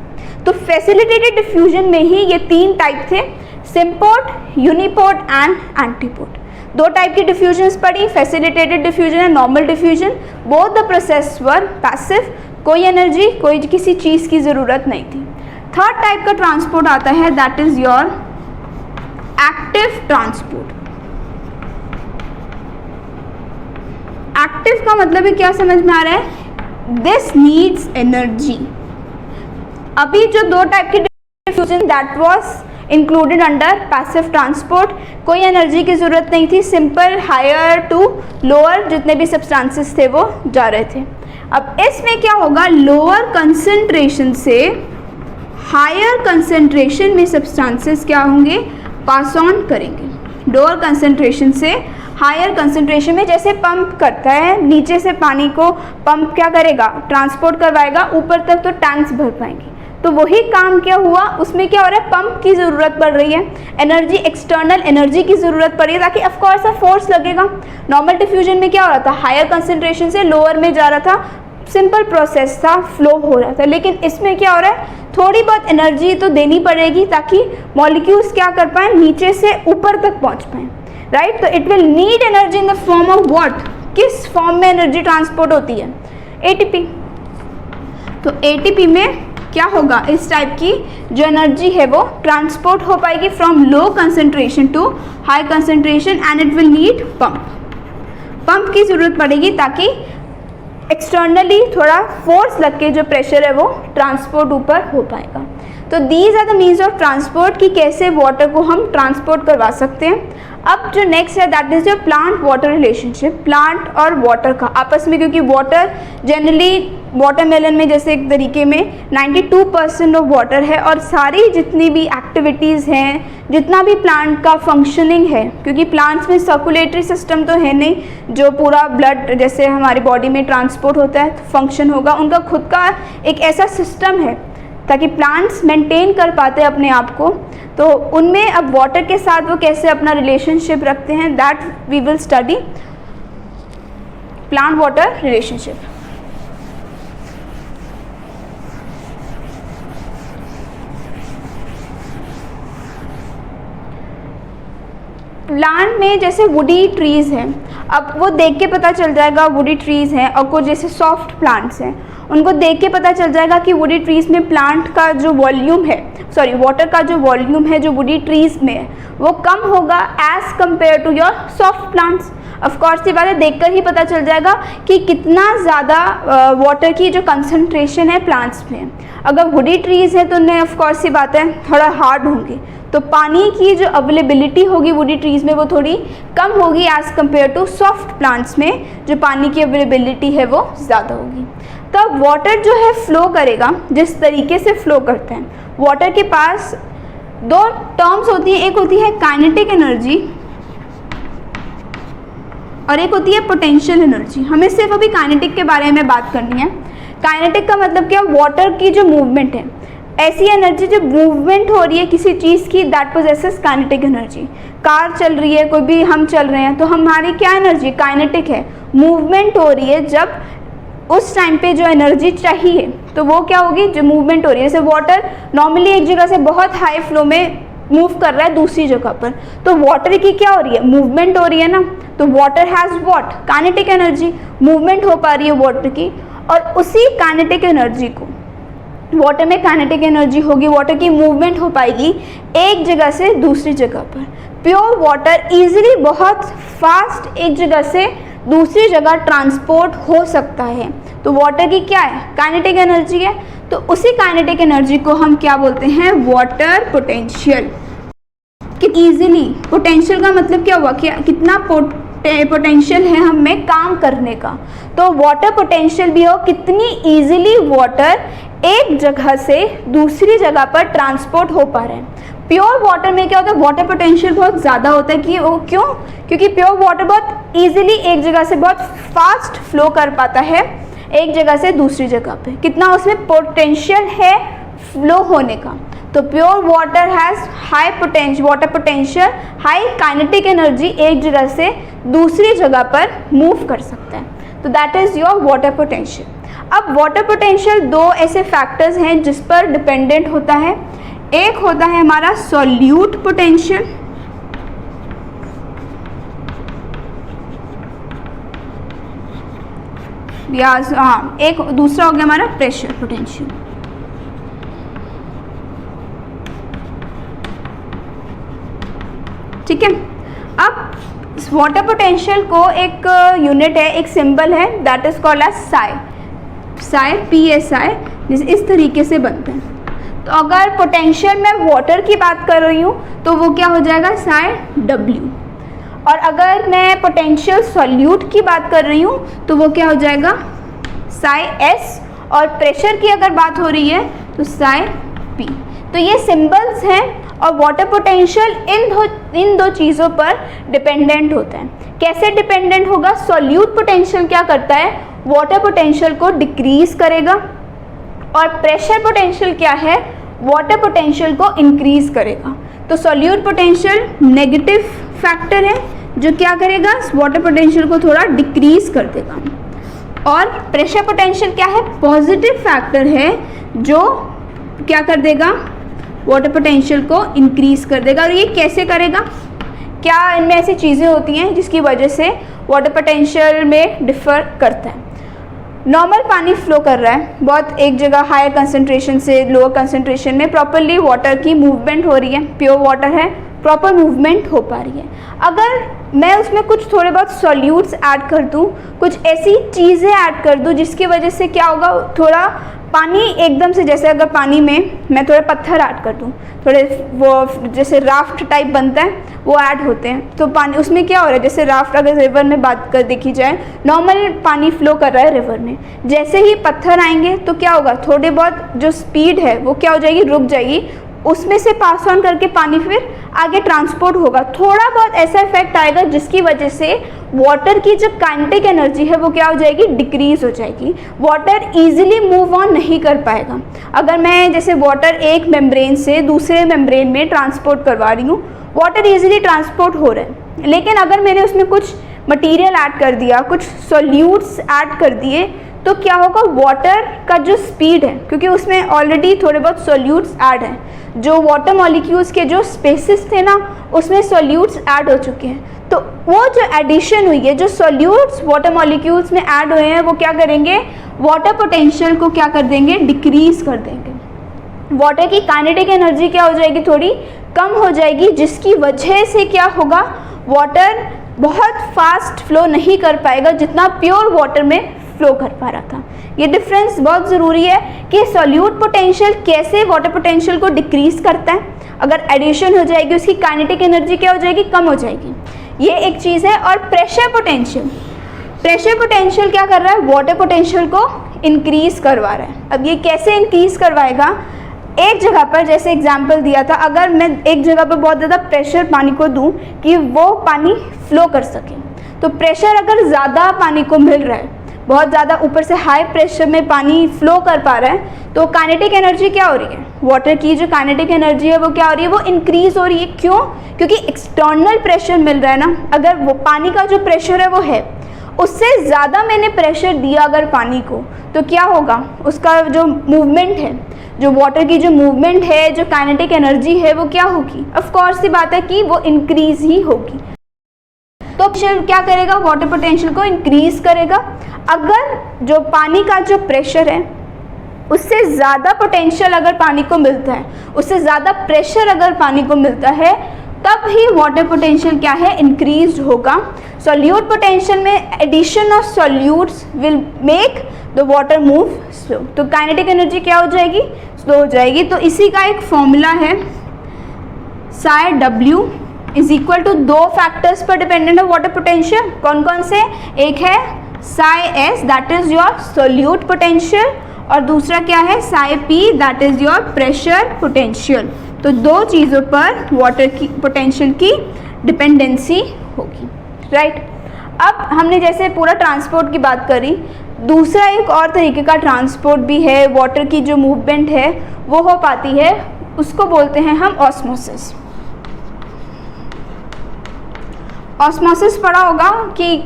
तो फैसिलिटेटेड डिफ्यूजन में ही ये 3 टाइप थे, symport, uniport and antiport. 2 type की डिफ्यूजन्स पढ़ी, facilitated diffusion and normal diffusion. Both the process were passive, कोई एनर्जी, कोई किसी चीज़ की ज़रूरत नहीं थी। 3rd टाइप का ट्रांसपोर्ट आता है, that is your active transport. Active का मतलब है क्या? समझ में आ रहा है? This needs energy. अभी जो 2 टाइप की diffusion, that was included under passive transport, कोई एनर्जी की ज़रूरत नहीं थी, सिंपल हायर टू लोअर जितने भी सब्सटेंसेस थे वो जा रहे थे। अब इसमें क्या होगा? लोअर कंसंट्रेशन से हायर कंसंट्रेशन में सब्सटेंसेस क्या होंगे? पास ऑन करेंगे। लोअर कंसंट्रेशन से हायर कंसंट्रेशन में, जैसे पंप करता है, नीचे से पानी को पंप क्या करेगा? ट्रांसपोर्ट करवाएगा, ऊपर तक तो टैंक्स भर पाएंगे। तो वही काम क्या हुआ? उसमें क्या हो रहा है? पंप की ज़रूरत पड़ रही है, एनर्जी, एक्सटर्नल एनर्जी की ज़रूरत पड़ रही है, ताकि ऑफकोर्स फोर्स लगेगा। नॉर्मल डिफ्यूजन में क्या हो रहा था? हायर कंसंट्रेशन से लोअर में जा रहा था, सिंपल प्रोसेस था, फ्लो हो रहा था। लेकिन इसमें क्या हो रहा है? थोड़ी बहुत एनर्जी तो देनी पड़ेगी ताकि मॉलिक्यूल्स क्या कर पाएँ? नीचे से ऊपर तक पहुँच पाएँ, राइट। तो it will need energy in the form of what? किस फॉर्म में एनर्जी ट्रांसपोर्ट होती है? एटीपी। तो एटीपी में क्या होगा, इस टाइप की जो एनर्जी है वो ट्रांसपोर्ट हो पाएगी from low concentration to high concentration and it will need pump की ज़रूरत पड़ेगी ताकि एक्सटर्नली थोड़ा फोर्स लग के जो प्रेशर है वो ट्रांसपोर्ट ऊपर हो पाएगा। तो these are the means of transport कि कैसे वाटर को हम ट्रांसपोर्ट करवा सकते हैं। अब जो नेक्स्ट है that is your plant water relationship, plant और वाटर का आपस में, क्योंकि वाटर जनरली वाटरमेलन में जैसे एक तरीके में 92% ऑफ वाटर है और सारी जितनी भी एक्टिविटीज़ हैं, जितना भी प्लांट का फंक्शनिंग है, क्योंकि प्लांट्स में सर्कुलेटरी सिस्टम तो है नहीं जो पूरा ब्लड जैसे हमारी बॉडी में ट्रांसपोर्ट होता है तो फंक्शन होगा, उनका खुद का एक ऐसा सिस्टम है ताकि प्लांट्स मेंटेन कर पाते हैं अपने आप को। तो उनमें अब वाटर के साथ वो कैसे अपना रिलेशनशिप रखते हैं, that we will study plant water relationship. Plant में जैसे वुडी ट्रीज़ हैं, अब वो देख के पता चल जाएगा वुडी ट्रीज़ हैं, और कुछ जैसे सॉफ्ट प्लांट्स हैं उनको देख के पता चल जाएगा कि वुडी ट्रीज़ में प्लांट का जो वॉल्यूम है, सॉरी वाटर का जो वॉल्यूम है जो वुडी ट्रीज़ में है वो कम होगा as compare to your soft plants. Of course ये बातें देखकर ही पता चल जाएगा कि कितना ज़्यादा वाटर की जो कंसंट्रेशन है प्लांट्स में। अगर वुडी ट्रीज़ हैं तो उनमें ऑफकोर्स ये बातें थोड़ा हार्ड होंगी, तो पानी की जो अवेलेबिलिटी होगी वुडी ट्रीज़ में वो थोड़ी कम होगी as compare to soft plants में जो पानी की अवेलेबिलिटी है वो ज़्यादा होगी। तब वाटर जो है फ्लो करेगा जिस तरीके से फ्लो करते हैं, वाटर के पास दो टर्म्स होती हैं, एक होती है काइनेटिक एनर्जी और एक होती है पोटेंशियल एनर्जी। हमें सिर्फ अभी काइनेटिक के बारे में बात करनी है। काइनेटिक का मतलब क्या, वाटर की जो मूवमेंट है, ऐसी एनर्जी जो मूवमेंट हो रही है किसी चीज़ की, that possesses kinetic energy. Car चल रही है, कोई भी हम चल रहे हैं तो हमारी क्या एनर्जी, काइनेटिक है, मूवमेंट हो रही है। जब उस टाइम पे जो एनर्जी चाहिए तो वो क्या होगी, जो मूवमेंट हो रही है। जैसे वाटर नॉर्मली एक जगह से बहुत हाई फ्लो में मूव कर रहा है दूसरी जगह पर, तो वाटर की क्या हो रही है, मूवमेंट हो रही है ना। तो water has what, kinetic energy, movement हो पा रही है वाटर की। और उसी काइनेटिक एनर्जी को, वाटर में काइनेटिक एनर्जी होगी, वाटर की मूवमेंट हो पाएगी एक जगह से दूसरी जगह पर। प्योर वाटर इजीली बहुत फास्ट एक जगह से दूसरी जगह ट्रांसपोर्ट हो सकता है। तो वाटर की क्या है, काइनेटिक एनर्जी है। तो उसी काइनेटिक एनर्जी को हम क्या बोलते हैं, वाटर पोटेंशियल। कि इजीली, पोटेंशियल का मतलब क्या हुआ कि कितना पोटेंशियल है हम में काम करने का। तो वाटर पोटेंशियल भी हो, कितनी इजीली वाटर एक जगह से दूसरी जगह पर ट्रांसपोर्ट हो पा रहे हैं। प्योर वाटर में क्या होता है, वाटर पोटेंशियल बहुत ज़्यादा होता है। कि वो क्यों, क्योंकि प्योर वाटर बहुत इजीली एक जगह से बहुत फास्ट फ्लो कर पाता है एक जगह से दूसरी जगह पे। कितना उसमें पोटेंशियल है फ्लो होने का। तो pure water has high potential, water potential, high kinetic energy, एक जगह से दूसरी जगह पर मूव कर सकता है। तो that is your water potential. अब वाटर पोटेंशियल दो ऐसे फैक्टर्स हैं जिस पर डिपेंडेंट होता है। एक होता है हमारा सॉल्यूट पोटेंशियल, या हाँ, एक दूसरा हो गया हमारा प्रेशर पोटेंशियल। ठीक है। अब वाटर पोटेंशियल को एक यूनिट है, एक सिंबल है, that is called as psi. Psi PSI जैसे इस तरीके से बनता है। तो अगर पोटेंशियल में वाटर की बात कर रही हूँ तो वो क्या हो जाएगा, साई W। और अगर मैं पोटेंशियल सॉल्यूट की बात कर रही हूँ तो वो क्या हो जाएगा, साई S। और प्रेशर की अगर बात हो रही है तो साई P। तो ये सिंबल्स हैं और वाटर पोटेंशियल इन दो चीज़ों पर डिपेंडेंट होता है। कैसे डिपेंडेंट होगा, सॉल्यूट पोटेंशियल क्या करता है, वाटर पोटेंशियल को डिक्रीज करेगा, और प्रेशर पोटेंशियल क्या है, वाटर पोटेंशियल को इंक्रीज करेगा। तो सॉल्यूट पोटेंशियल नेगेटिव फैक्टर है जो क्या करेगा, वाटर पोटेंशियल को थोड़ा डिक्रीज कर देगा। और प्रेशर पोटेंशियल क्या है, पॉजिटिव फैक्टर है जो क्या कर देगा, वाटर पोटेंशियल को इंक्रीज कर देगा। और ये कैसे करेगा, क्या इनमें ऐसी चीज़ें होती हैं जिसकी वजह से वाटर पोटेंशियल में डिफ़र करता है। नॉर्मल पानी फ्लो कर रहा है, बहुत एक जगह हायर कंसंट्रेशन से लोअर कंसंट्रेशन में प्रॉपरली वाटर की मूवमेंट हो रही है, प्योर वाटर है, प्रॉपर मूवमेंट हो पा रही है। अगर मैं उसमें कुछ थोड़े बहुत सॉल्यूट्स ऐड कर दूँ, कुछ ऐसी चीज़ें ऐड कर दूँ जिसकी वजह से क्या होगा, थोड़ा पानी एकदम से, जैसे अगर पानी में मैं थोड़े पत्थर ऐड कर दूँ, थोड़े वो जैसे राफ्ट टाइप बनता है वो ऐड होते हैं, तो पानी उसमें क्या हो रहा है, जैसे राफ्ट अगर रिवर में बात कर देखी जाए, नॉर्मल पानी फ्लो कर रहा है रिवर में, जैसे ही पत्थर आएंगे तो क्या होगा, थोड़ी बहुत जो स्पीड है वो क्या हो जाएगी, रुक जाएगी, उसमें से पास ऑन करके पानी फिर आगे ट्रांसपोर्ट होगा, थोड़ा बहुत ऐसा इफेक्ट आएगा जिसकी वजह से वाटर की जो काइनेटिक एनर्जी है वो क्या हो जाएगी, डिक्रीज हो जाएगी, वाटर इजीली मूव ऑन नहीं कर पाएगा। अगर मैं जैसे वाटर एक मेम्ब्रेन से दूसरे मेम्ब्रेन में ट्रांसपोर्ट करवा रही हूँ, वाटर इजीली ट्रांसपोर्ट हो रहा है, लेकिन अगर मैंने उसमें कुछ मटेरियल ऐड कर दिया, कुछ सॉल्यूट्स ऐड कर दिए, तो क्या होगा, वाटर का जो स्पीड है, क्योंकि उसमें ऑलरेडी थोड़े बहुत सॉल्यूट्स ऐड हैं, जो वाटर मॉलिक्यूल्स के जो स्पेसिस थे ना उसमें सॉल्यूट्स ऐड हो चुके हैं, तो वो जो एडिशन हुई है, जो सॉल्यूट्स वाटर मॉलिक्यूल्स में ऐड हुए हैं, वो क्या करेंगे, वाटर पोटेंशियल को क्या कर देंगे, डिक्रीज कर देंगे, वाटर की काइनेटिक एनर्जी क्या हो जाएगी, थोड़ी कम हो जाएगी, जिसकी वजह से क्या होगा, वाटर बहुत फास्ट फ्लो नहीं कर पाएगा जितना प्योर वाटर में फ्लो कर पा रहा था। ये डिफरेंस बहुत ज़रूरी है कि सॉल्यूट पोटेंशियल कैसे वाटर पोटेंशियल को डिक्रीज करता है, अगर एडिशन हो जाएगी उसकी काइनेटिक एनर्जी क्या हो जाएगी, कम हो जाएगी, ये एक चीज़ है। और प्रेशर पोटेंशियल क्या कर रहा है, वाटर पोटेंशियल को इंक्रीज करवा रहा है। अब ये कैसे इंक्रीज करवाएगा, एक जगह पर जैसे एग्जाम्पल दिया था, अगर मैं एक जगह पर बहुत ज़्यादा प्रेशर पानी को दूं कि वो पानी फ्लो कर सके, तो प्रेशर अगर ज़्यादा पानी को मिल रहा है, बहुत ज़्यादा ऊपर से हाई प्रेशर में पानी फ्लो कर पा रहा है, तो काइनेटिक एनर्जी क्या हो रही है, वाटर की जो काइनेटिक एनर्जी है वो क्या हो रही है, वो इंक्रीज हो रही है। क्यों, क्योंकि एक्सटर्नल प्रेशर मिल रहा है ना, अगर वो पानी का जो प्रेशर है वो है, उससे ज़्यादा मैंने प्रेशर दिया अगर पानी को, तो क्या होगा, उसका जो मूवमेंट है, जो वाटर की जो मूवमेंट है, जो काइनेटिक एनर्जी है, वो क्या होगी, ऑफ कोर्स सी बात है कि वो इंक्रीज ही होगी। तो क्या करेगा, वाटर पोटेंशियल को इंक्रीज करेगा। अगर जो पानी का जो प्रेशर है उससे ज़्यादा पोटेंशियल अगर पानी को मिलता है, उससे ज़्यादा प्रेशर अगर पानी को मिलता है, तब ही वाटर पोटेंशियल क्या है, इंक्रीज होगा। सॉल्यूट पोटेंशियल में addition of solutes will make the water move slow, तो काइनेटिक एनर्जी क्या हो जाएगी, स्लो हो जाएगी। तो इसी का एक फॉर्मूला है, psi W is equal to, दो फैक्टर्स पर डिपेंडेंट है वाटर पोटेंशियल, कौन कौन से, एक है psi S that is your solute potential, और दूसरा क्या है psi P that is your pressure potential. तो दो चीज़ों पर वाटर की पोटेंशियल की डिपेंडेंसी होगी, राइट। अब हमने जैसे पूरा ट्रांसपोर्ट की बात करी, दूसरा एक और तरीके का ट्रांसपोर्ट भी है, वाटर की जो मूवमेंट है वो हो पाती है, उसको बोलते हैं हम ऑस्मोसिस। ऑस्मोसिस पढ़ा होगा कि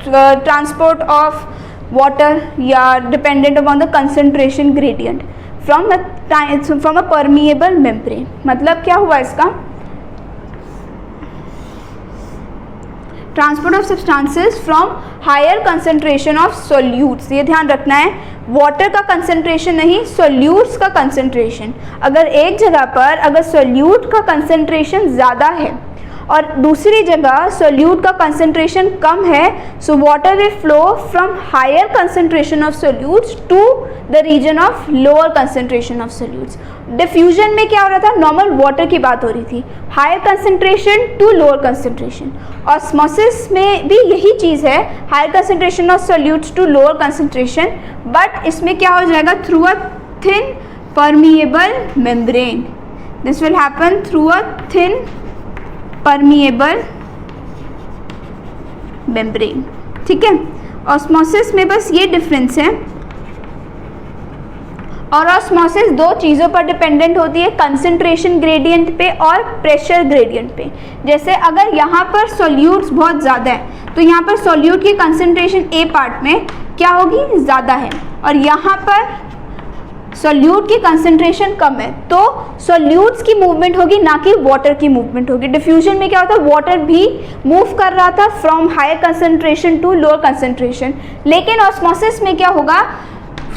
ट्रांसपोर्ट ऑफ वाटर या dependent upon the concentration gradient from a permeable membrane. मतलब क्या हुआ इसका, transport of substances from higher concentration of solutes, ये ध्यान रखना है, वाटर का कंसंट्रेशन नहीं, सोल्यूट्स का कंसंट्रेशन। अगर एक जगह पर अगर सोल्यूट का कंसंट्रेशन ज़्यादा है और दूसरी जगह सोल्यूट का कंसंट्रेशन कम है, so water will flow from higher concentration of solutes to the region of lower concentration of solutes. Diffusion में क्या हो रहा था, नॉर्मल वाटर की बात हो रही थी, higher concentration to lower concentration. Osmosis में भी यही चीज़ है, higher concentration of solutes to lower concentration, but इसमें क्या हो जाएगा, through a thin permeable membrane. This will happen through a thin permeable membrane, ठीक है। ऑस्मोसिस में बस ये डिफरेंस है, और ऑस्मोसिस दो चीज़ों पर डिपेंडेंट होती है, कंसंट्रेशन ग्रेडियंट पे और प्रेशर ग्रेडियंट पे। जैसे अगर यहाँ पर सॉल्यूट्स बहुत ज़्यादा है तो यहाँ पर सॉल्यूट की कंसंट्रेशन ए पार्ट में क्या होगी, ज़्यादा है, और यहाँ पर सॉल्यूट की कंसंट्रेशन कम है तो सॉल्यूट्स की मूवमेंट होगी, ना कि वाटर की मूवमेंट होगी। डिफ्यूजन में क्या होता है, वाटर भी मूव कर रहा था from higher concentration to lower concentration, लेकिन ऑस्मोसिस में क्या होगा,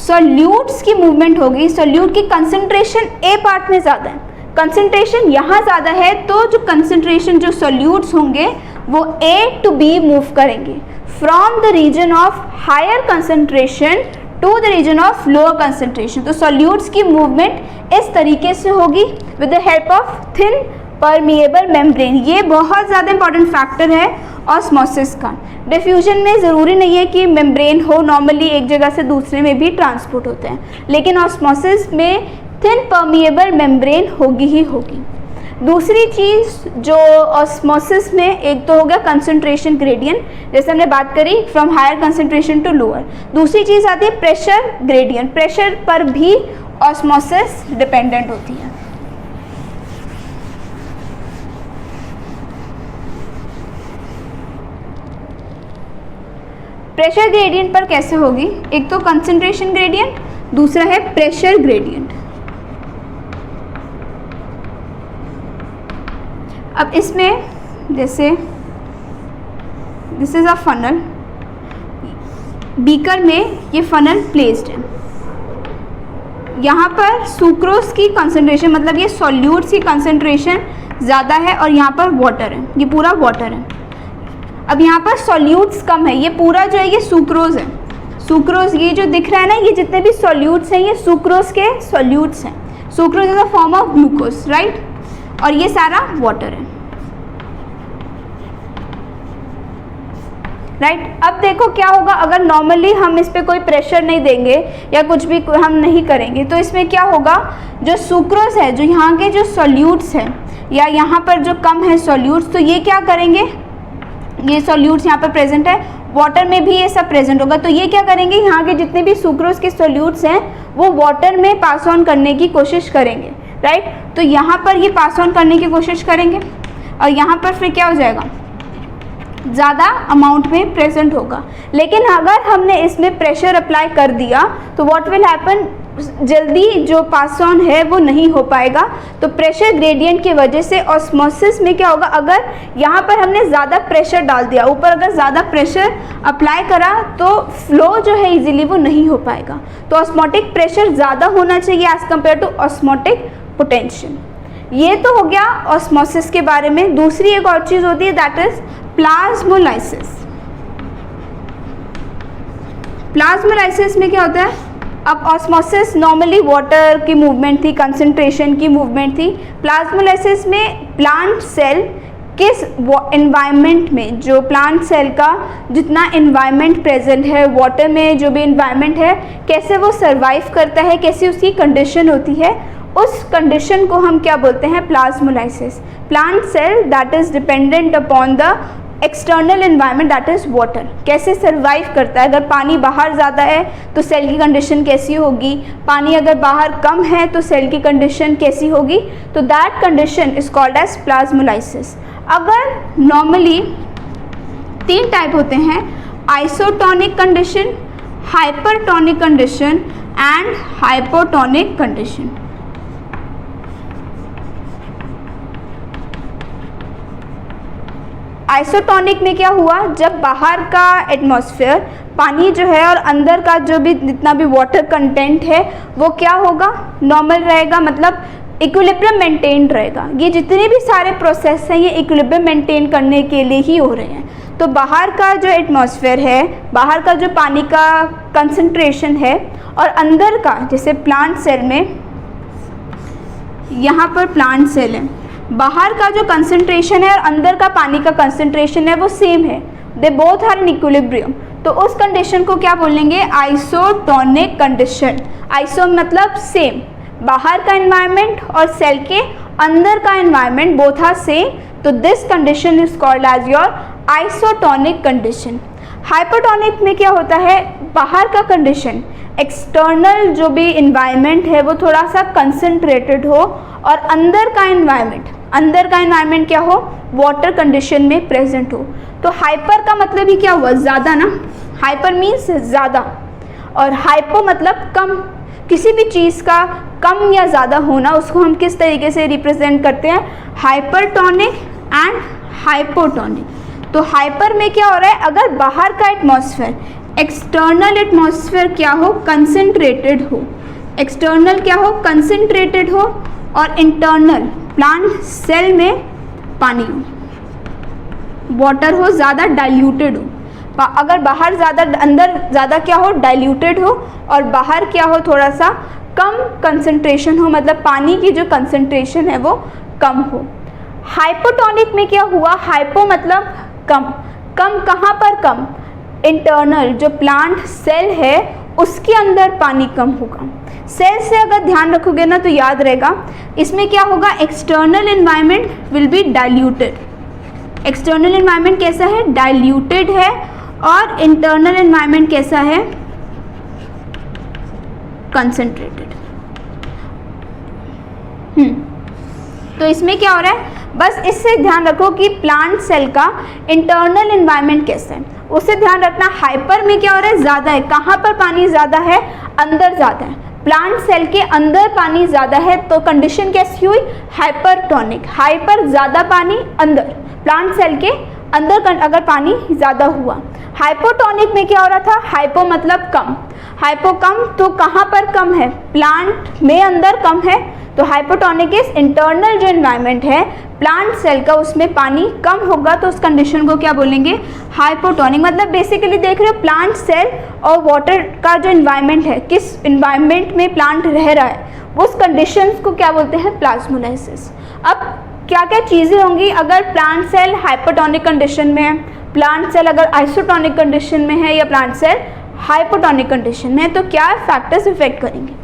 सॉल्यूट्स की मूवमेंट होगी। सॉल्यूट की कंसंट्रेशन ए पार्ट में ज़्यादा है, कंसंट्रेशन यहाँ ज़्यादा है, तो जो कंसंट्रेशन जो सॉल्यूट्स होंगे वो ए टू बी मूव करेंगे from the region of higher concentration to the region of lower concentration. तो सॉल्यूट्स की मूवमेंट इस तरीके से होगी with the help of thin permeable membrane. ये बहुत ज़्यादा इंपॉर्टेंट फैक्टर है ऑस्मोसिस का। डिफ्यूजन में ज़रूरी नहीं है कि मेम्ब्रेन हो, नॉर्मली एक जगह से दूसरे में भी ट्रांसपोर्ट होते हैं, लेकिन ऑस्मोसिस में थिन परमिएबल मेम्ब्रेन होगी ही होगी। दूसरी चीज़ जो ऑस्मोसिस में, एक तो हो गया कंसंट्रेशन ग्रेडियंट, जैसे हमने बात करी from higher concentration to lower. दूसरी चीज़ आती है प्रेशर ग्रेडियंट, प्रेशर पर भी ऑस्मोसिस डिपेंडेंट होती है। प्रेशर ग्रेडियंट पर कैसे होगी, एक तो कंसंट्रेशन ग्रेडियंट, दूसरा है प्रेशर ग्रेडियंट। अब इसमें जैसे this is a funnel, beaker में ये फनल प्लेस्ड है, यहाँ पर सुक्रोज की कंसंट्रेशन, मतलब ये सॉल्यूट्स की कंसंट्रेशन ज़्यादा है और यहाँ पर वाटर है, ये पूरा वाटर है। अब यहाँ पर सॉल्यूट्स कम है, ये पूरा जो है ये सुक्रोज है। सुक्रोज ये जो दिख रहा है ना, ये जितने भी सॉल्यूट्स हैं ये सुक्रोज के सॉल्यूट्स हैं। Sucrose is a form of glucose, right, और ये सारा वाटर है, राइट। अब देखो क्या होगा, अगर नॉर्मली हम इस पर कोई प्रेशर नहीं देंगे या कुछ भी हम नहीं करेंगे तो इसमें क्या होगा, जो सुक्रोज है, जो यहाँ के जो सॉल्यूट्स हैं या यहाँ पर जो कम है सॉल्यूट्स, तो ये क्या करेंगे, ये सॉल्यूट्स यहाँ पर प्रेजेंट है, वाटर में भी ये सब प्रेजेंट होगा, तो ये क्या करेंगे, यहाँ के जितने भी सुक्रोज के सॉल्यूट्स हैं वो वाटर में पास ऑन करने की कोशिश करेंगे, राइट। तो यहाँ पर ये पास ऑन करने की कोशिश करेंगे और यहाँ पर फिर क्या हो जाएगा, ज़्यादा अमाउंट में प्रेजेंट होगा। लेकिन अगर हमने इसमें प्रेशर अप्लाई कर दिया तो व्हाट विल हैपन, जल्दी जो पास ऑन है वो नहीं हो पाएगा। तो प्रेशर ग्रेडियंट की वजह से ऑस्मोसिस में क्या होगा, अगर यहाँ पर हमने ज़्यादा प्रेशर डाल दिया, ऊपर अगर ज़्यादा प्रेशर अप्लाई करा तो फ्लो जो है इजीली वो नहीं हो पाएगा। तो ऑस्मोटिक प्रेशर ज़्यादा होना चाहिए as compare to osmotic potential. ये तो हो गया ऑस्मोसिस के बारे में। दूसरी एक और चीज़ होती है दैट इज प्लाज्मोलाइसिस। प्लाज्मोलाइसिस में क्या होता है, अब ऑस्मोसिस नॉर्मली वाटर की मूवमेंट थी, कंसंट्रेशन की मूवमेंट थी। प्लाज्मोलाइसिस में प्लांट सेल किस एनवायरनमेंट में, जो प्लांट सेल का जितना एनवायरनमेंट प्रेजेंट है, वाटर में जो भी एनवायरनमेंट है, कैसे वो सर्वाइव करता है, कैसी उसकी कंडीशन होती है, उस कंडीशन को हम क्या बोलते हैं, plasmolysis. Plant cell that is dependent upon the external environment that is water, कैसे सर्वाइव करता है। अगर पानी बाहर ज़्यादा है तो सेल की कंडीशन कैसी होगी, पानी अगर बाहर कम है तो सेल की कंडीशन कैसी होगी, तो that condition is called as plasmolysis. अगर नॉर्मली 3 टाइप होते हैं, isotonic condition, hypertonic condition and hypotonic condition. Isotonic में क्या हुआ, जब बाहर का एटमॉस्फेयर पानी जो है और अंदर का जो भी जितना भी वाटर कंटेंट है वो क्या होगा, नॉर्मल रहेगा, मतलब इक्विलिब्रियम मेंटेन रहेगा। ये जितने भी सारे प्रोसेस हैं ये इक्विलिब्रियम मेंटेन करने के लिए ही हो रहे हैं। तो बाहर का जो एटमॉस्फेयर है, बाहर का जो पानी का कंसंट्रेशन है और अंदर का, जैसे प्लांट सेल में, यहाँ पर प्लांट सेल है, बाहर का जो कंसंट्रेशन है और अंदर का पानी का कंसंट्रेशन है वो सेम है, they both are in equilibrium. तो उस कंडीशन को क्या बोलेंगे, आइसोटोनिक कंडीशन। आइसो मतलब सेम, बाहर का एनवायरनमेंट और सेल के अंदर का एनवायरनमेंट बोथ आर सेम, तो this condition is called as your isotonic condition. Hypotonic में क्या होता है, बाहर का कंडीशन, एक्सटर्नल जो भी इन्वायरमेंट है वो थोड़ा सा कंसंट्रेटेड हो और अंदर का एनवायरनमेंट क्या हो, वाटर कंडीशन में प्रेजेंट हो। तो हाइपर का मतलब ही क्या हुआ, ज़्यादा ना, हाइपर मीन्स ज़्यादा और हाइपो मतलब कम, किसी भी चीज़ का कम या ज़्यादा होना उसको हम किस तरीके से रिप्रेजेंट करते हैं, हाइपरटोनिक एंड हाइपोटोनिक। तो हाइपर में क्या हो रहा है, अगर बाहर का एटमॉस्फेयर, एक्सटर्नल एटमॉस्फेयर क्या हो, कंसंट्रेटेड हो, एक्सटर्नल क्या हो, कंसंट्रेटेड हो, और इंटरनल प्लांट सेल में पानी हो, वाटर हो, ज़्यादा डाइल्यूटेड हो। अगर बाहर ज़्यादा, अंदर ज़्यादा क्या हो, डाइल्यूटेड हो, और बाहर क्या हो, थोड़ा सा कम कंसंट्रेशन हो, मतलब पानी की जो कंसंट्रेशन है वो कम हो। हाइपोटोनिक में क्या हुआ, हाइपो मतलब कम, कम कहाँ पर कम, इंटरनल जो प्लांट सेल है उसके अंदर पानी कम होगा। सेल से अगर ध्यान रखोगे ना तो याद रहेगा, इसमें क्या होगा, external environment will be diluted. External environment कैसा है, डाइल्यूटेड है, और इंटरनल एनवायरनमेंट कैसा है, कंसंट्रेटेड। तो इसमें क्या हो रहा है, बस इससे ध्यान रखो कि प्लांट सेल का इंटरनल एनवायरनमेंट कैसा है, उससे ध्यान रखना। हाइपर में क्या हो रहा है, ज़्यादा है, कहाँ पर पानी ज़्यादा है, अंदर ज़्यादा है, प्लांट सेल के अंदर पानी ज़्यादा है, तो कंडीशन कैसी हुई, हाइपरटोनिक। हाइपर ज़्यादा पानी, अंदर प्लांट सेल के अंदर अगर पानी ज़्यादा हुआ। हाइपोटोनिक में क्या हो रहा था, हाइपो मतलब कम, हाइपो कम, तो कहाँ पर कम है, प्लांट में अंदर कम है, तो हाइपोटोनिक इज इंटरनल जो एनवायरनमेंट है प्लांट सेल का उसमें पानी कम होगा, तो उस कंडीशन को क्या बोलेंगे, हाइपोटोनिक। मतलब बेसिकली देख रहे हो प्लांट सेल और वाटर का जो एनवायरनमेंट है, किस एनवायरनमेंट में प्लांट रह रहा है, उस कंडीशंस को क्या बोलते हैं, प्लाज्मोलाइसिस। अब क्या क्या चीज़ें होंगी अगर प्लांट सेल हाइपोटोनिक कंडीशन में है, प्लांट सेल अगर आइसोटोनिक कंडीशन में है, या प्लांट सेल हाइपोटोनिक कंडीशन में है, तो क्या फैक्टर्स इफेक्ट करेंगे।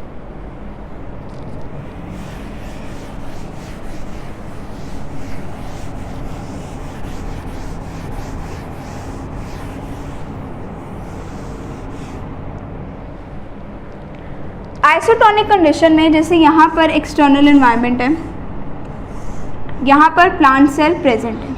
आइसोटोनिक कंडीशन में जैसे यहाँ पर एक्सटर्नल एनवायरनमेंट है, यहाँ पर प्लांट सेल प्रेजेंट है,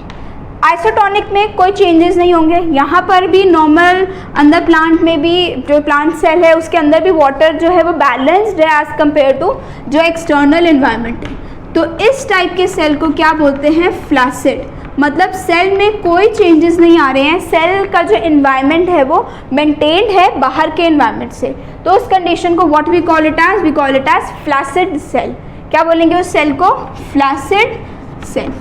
आइसोटोनिक में कोई चेंजेस नहीं होंगे, यहाँ पर भी नॉर्मल, अंदर प्लांट में भी जो प्लांट सेल है उसके अंदर भी वाटर जो है वो बैलेंस्ड है एज कम्पेयर टू जो एक्सटर्नल एनवायरनमेंट है। तो इस टाइप के सेल को क्या बोलते हैं, फ्लैसिड। मतलब सेल में कोई चेंजेस नहीं आ रहे हैं, सेल का जो एनवायरनमेंट है वो मेंटेन्ड है बाहर के एनवायरनमेंट से, तो उस कंडीशन को what we call it as, we call it as flaccid cell. क्या बोलेंगे उस सेल को, फ्लैसिड सेल।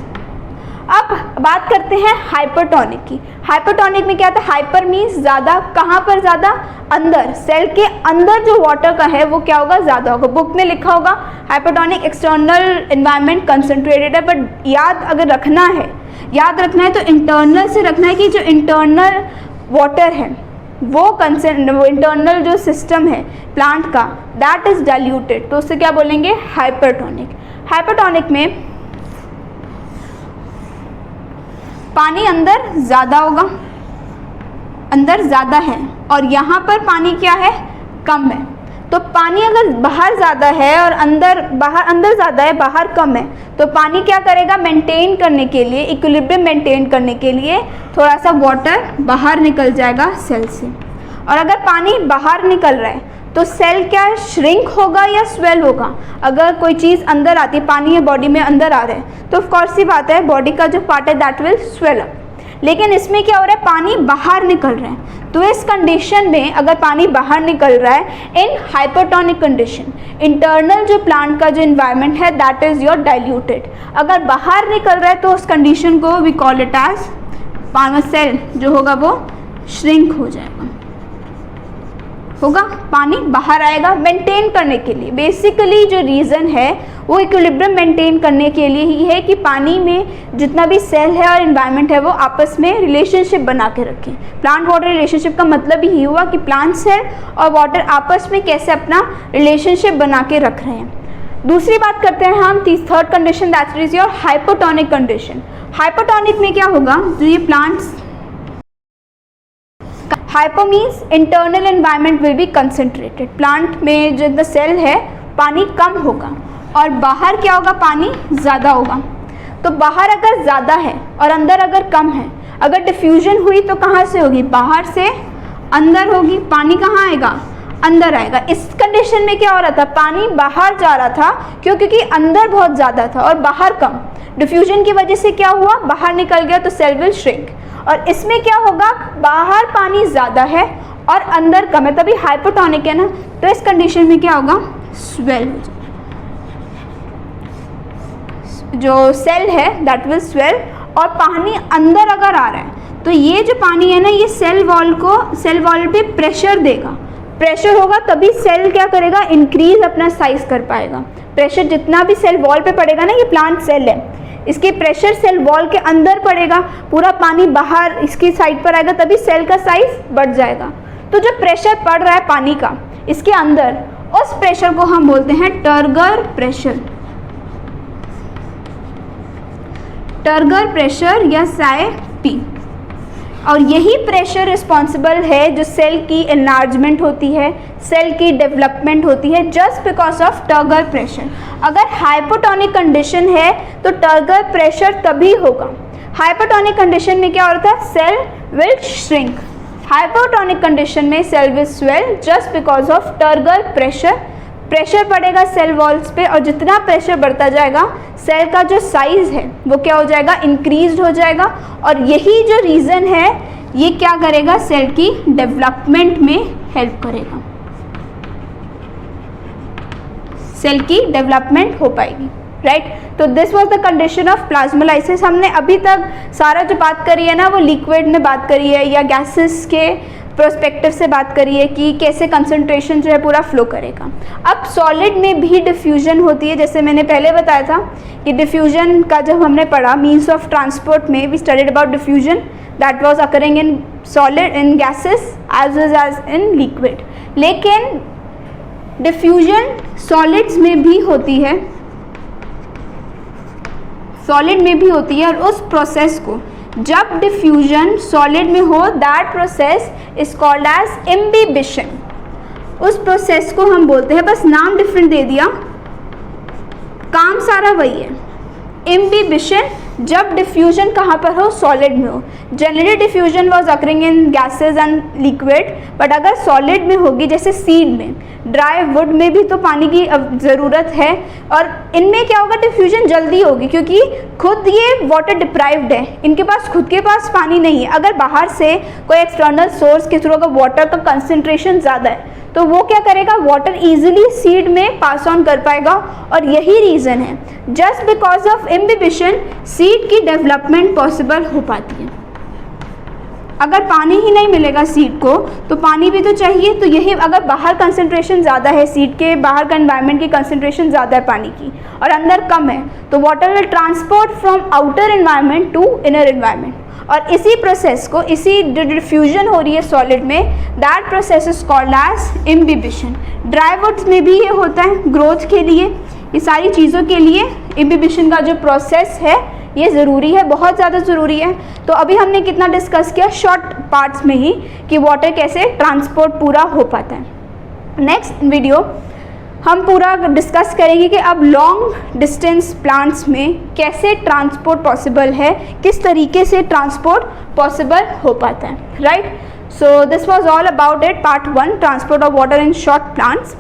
अब बात करते हैं हाइपरटोनिक की। हाइपरटोनिक में क्या था, हाइपर मीन्स ज़्यादा, कहाँ पर ज़्यादा, अंदर, सेल के अंदर जो वाटर का है वो क्या होगा, ज़्यादा होगा। बुक में लिखा होगा हाइपरटोनिक एक्सटर्नल एनवायरनमेंट कंसंट्रेटेड है, बट याद अगर रखना है, याद रखना है तो इंटरनल से रखना है कि जो इंटरनल वाटर है वो इंटरनल जो सिस्टम है प्लांट का दैट इज डाइल्यूटेड, तो उससे क्या बोलेंगे, हाइपरटोनिक। हाइपरटोनिक में पानी अंदर ज़्यादा होगा, अंदर ज़्यादा है, और यहाँ पर पानी क्या है, कम है। तो पानी अगर बाहर ज़्यादा है और अंदर ज़्यादा है, बाहर कम है, तो पानी क्या करेगा, मेंटेन करने के लिए, इक्विलिब्रियम मेंटेन करने के लिए थोड़ा सा वाटर बाहर निकल जाएगा सेल से। और अगर पानी बाहर निकल रहा है तो सेल क्या श्रिंक होगा या स्वेल होगा। अगर कोई चीज़ अंदर आती है, पानी है बॉडी में अंदर आ रहा है, तो ऑफ कोर्स सी बात है बॉडी का जो पार्ट है दैट विल स्वेल अप। लेकिन इसमें क्या हो रहा है, पानी बाहर निकल रहा है, तो इस कंडीशन में अगर पानी बाहर निकल रहा है इन हाइपरटोनिक कंडीशन, इंटरनल जो प्लांट का जो इन्वायरमेंट है दैट इज योर डाइल्यूटेड। अगर बाहर निकल रहा है तो उस कंडीशन को वी कॉल इट एज, पानी सेल जो होगा वो श्रिंक हो जाएगा, पानी बाहर आएगा मेंटेन करने के लिए। बेसिकली जो रीज़न है वो इक्विलिब्रियम मेंटेन करने के लिए ही है कि पानी में जितना भी सेल है और एनवायरनमेंट है वो आपस में रिलेशनशिप बना के रखें। प्लांट वाटर रिलेशनशिप का मतलब ही हुआ कि प्लांट सेल और वाटर आपस में कैसे अपना रिलेशनशिप बना के रख रहे हैं। दूसरी बात करते हैं हम third condition, that is your hypotonic condition. Hypotonic में क्या होगा, जो ये plants, hypo means internal environment will be concentrated, plant में जो द सेल है पानी कम होगा और बाहर क्या होगा, पानी ज़्यादा होगा। तो बाहर अगर ज़्यादा है और अंदर अगर कम है, अगर डिफ्यूजन हुई तो कहाँ से होगी, बाहर से अंदर होगी। पानी कहाँ आएगा, अंदर आएगा। इस कंडीशन में क्या हो रहा था, पानी बाहर जा रहा था, क्योंकि अंदर बहुत ज़्यादा था और बाहर कम। डिफ्यूजन की वजह से क्या हुआ, बाहर निकल गया तो सेल विल श्रिंक। और इसमें क्या होगा, बाहर पानी ज़्यादा है और अंदर कम है, तभी हाइपोटोनिक है ना। तो इस कंडीशन में क्या होगा, स्वेल हो जाएगा, जो सेल है दैट विल स्वेल। और पानी अंदर अगर आ रहा है तो ये जो पानी है ना, ये सेल वॉल पे प्रेशर देगा। प्रेशर होगा तभी सेल क्या करेगा, इंक्रीज अपना साइज कर पाएगा। प्रेशर जितना भी सेल वॉल पे पड़ेगा ना, ये प्लांट सेल है, इसके प्रेशर सेल वॉल के अंदर पड़ेगा, पूरा पानी बाहर इसकी साइड पर आएगा, तभी सेल का साइज बढ़ जाएगा। तो जो प्रेशर पड़ रहा है पानी का इसके अंदर, उस प्रेशर को हम बोलते हैं टर्गर प्रेशर। टर्गर प्रेशर या साई पी। और यही प्रेशर रिस्पॉन्सिबल है जो सेल की एनलार्जमेंट होती है, सेल की डेवलपमेंट होती है, just because of turgor pressure. अगर हाइपोटोनिक कंडीशन है तो टर्गर प्रेशर तभी होगा। हाइपोटोनिक कंडीशन में क्या हो रहा था, cell will shrink. Hypotonic condition में cell will swell just because of turgor pressure. Pressure पड़ेगा सेल वॉल्स पे और जितना प्रेशर बढ़ता जाएगा सेल का जो साइज है वो क्या हो जाएगा, इंक्रीज हो जाएगा। और यही जो रीज़न है ये क्या करेगा, सेल की डेवलपमेंट में हेल्प करेगा, सेल की डेवलपमेंट हो पाएगी, राइट। तो this was the condition of plasmolysis. हमने अभी तक सारा जो बात करी है ना वो लिक्विड में बात करी है या गैसेस के प्रोस्पेक्टिव से बात करिए कि कैसे कंसंट्रेशन जो है पूरा फ्लो करेगा। अब सॉलिड में भी डिफ्यूजन होती है, जैसे मैंने पहले बताया था कि डिफ्यूजन का जब हमने पढ़ा मीन्स ऑफ ट्रांसपोर्ट में, we studied about diffusion that was occurring in solid, in gases as well as in liquid. लेकिन डिफ्यूजन सॉलिड्स में भी होती है, सॉलिड में भी होती है। और उस प्रोसेस को जब डिफ्यूजन सॉलिड में हो, that process is called as imbibition. उस प्रोसेस को हम बोलते हैं, बस नाम डिफरेंट दे दिया, काम सारा वही है, इम्बिबिशन। जब डिफ्यूजन कहाँ पर हो, सॉलिड में हो। Generally diffusion was occurring in gases and liquid, but अगर सॉलिड में होगी जैसे सीड में, ड्राई वुड में भी तो पानी की ज़रूरत है। और इनमें क्या होगा, डिफ्यूजन जल्दी होगी क्योंकि खुद ये वाटर डिप्राइव्ड है, इनके पास खुद के पास पानी नहीं है। अगर बाहर से कोई एक्सटर्नल सोर्स के थ्रू अगर वाटर का कंसंट्रेशन ज़्यादा है तो वो क्या करेगा, वाटर इजीली सीड में पास ऑन कर पाएगा। और यही रीज़न है, just because of imbibition seed की डेवलपमेंट पॉसिबल हो पाती है। अगर पानी ही नहीं मिलेगा सीड को तो पानी भी तो चाहिए। तो यही, अगर बाहर कंसंट्रेशन ज़्यादा है, सीड के बाहर का एनवायरनमेंट की कंसंट्रेशन ज़्यादा है पानी की और अंदर कम है, तो water will transport from outer environment to inner environment. और इसी प्रोसेस को, इसी डिफ्यूजन हो रही है सॉलिड में, that process is called as imbibition. Dry woods में भी ये होता है ग्रोथ के लिए, ये सारी चीज़ों के लिए इम्बिबिशन का जो प्रोसेस है ये ज़रूरी है, बहुत ज़्यादा ज़रूरी है। तो अभी हमने कितना डिस्कस किया शॉर्ट पार्ट्स में ही कि वाटर कैसे ट्रांसपोर्ट पूरा हो पाता है। नेक्स्ट वीडियो हम पूरा डिस्कस करेंगे कि अब लॉन्ग डिस्टेंस प्लांट्स में कैसे ट्रांसपोर्ट पॉसिबल है, किस तरीके से ट्रांसपोर्ट पॉसिबल हो पाता है, right. So this was all about it, part 1, transport of water in short plants.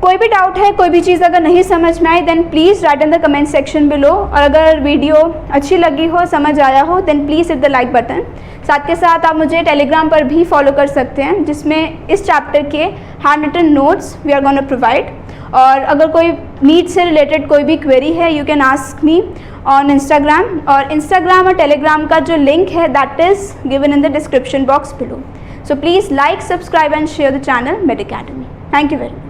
कोई भी डाउट है, कोई भी चीज़ अगर नहीं समझ में आई then please write in the comment section below. और अगर वीडियो अच्छी लगी हो, समझ आया हो, then please hit the like button. साथ के साथ आप मुझे टेलीग्राम पर भी फॉलो कर सकते हैं, जिसमें इस चैप्टर के handwritten notes we are gonna provide. और अगर कोई नीट से रिलेटेड कोई भी क्वेरी है, you can ask me on Instagram. और इंस्टाग्राम और टेलीग्राम का जो लिंक है that is given in the description box below. So please like, subscribe and share the channel made academy. Thank you very much.